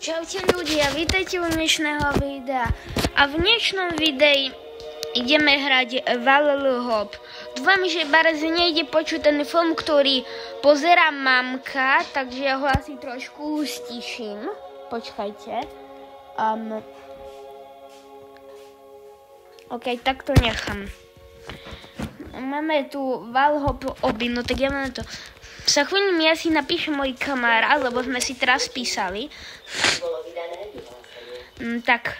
Čaute ľudia, vítajte u dnešného videa. A v dnešnom videi ideme hrať Valhalla Hop. Dúfam, že Barz nejde počuť ten film, ktorý pozerá mamka, takže ja ho asi trošku stiším. Počkajte. OK, tak to nechám. Máme tu Valhalla Hop obi, no tak ja mám to. Za chvíľu ja si napíšem môj kamarát, lebo sme si teraz písali. Tak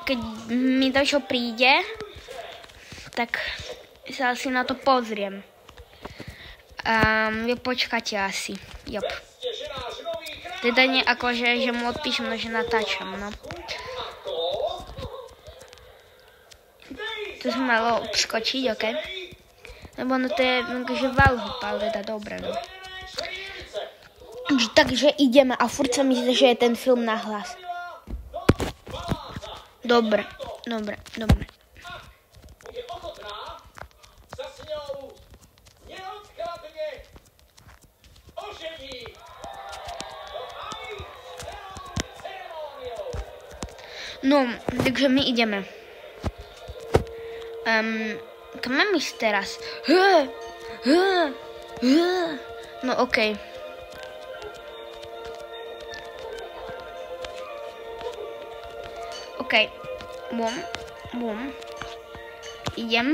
keď mi to čo príde, tak sa asi na to pozriem. Počkáte asi. Jop. Teda nie akože, že mu odpíšem, no že natáčam, no. To som malo skočiť, OK? Lebo no to je akože Valhalla, ale teda dobre, no. Takže ideme a furt sa myslí, že je ten film nahlas. Dobre. No, takže my ideme. Kam mám ísť teraz? No okej. Okej. Bum. Idem.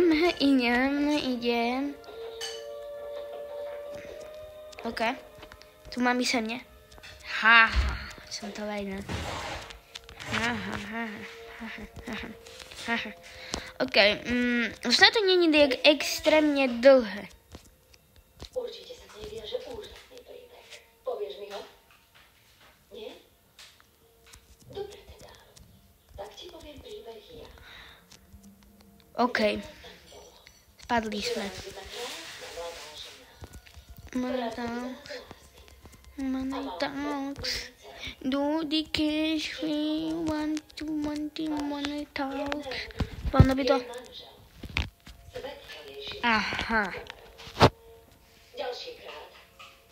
Okej. Tu mám ísť nie? Som to vedel. OK, snad to nie je extrémne dlhé. Určite sa ti viaže úžasný príbeh. Povieš mi ho? Nie? Dobre teda. Tak ti poviem príbeh ja. OK. Spadli sme. Money talks. Do the cash we want to money talks. Páno by to... Aha. Ďalšíkrát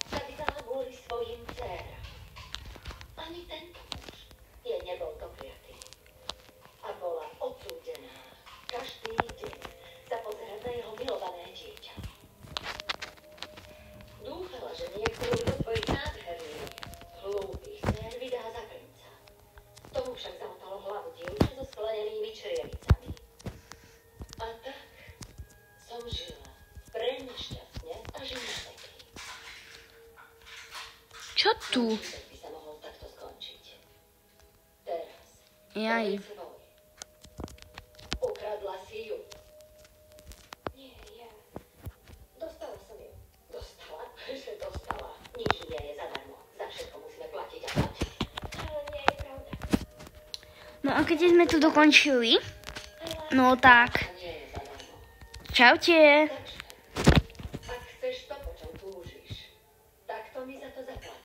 sa vydala kvôli svojim dcéram. Ani tento muž jej nebol dopriatý. A bola odsúdená každý deň sa pozerať na jeho milované dieťa. Dúfala, že niektorú zo svojich nádherných, hlúpých dcér vydá za princa. Tomu však zamotalo hlavu dievča so sklenenými črievicami. A tak som žila pre nešťastne a žila veky. Čo tu? By sa mohol takto skončiť. Teraz. Jaj. Ukradla si ju. Nie, ja. Dostala som ju. Dostala? Že dostala. Nič nie je zadarmo. Za všetko musíme platiť a platiť. Ale nie je pravda. No a keď sme tu dokončili, no tak. Čaute.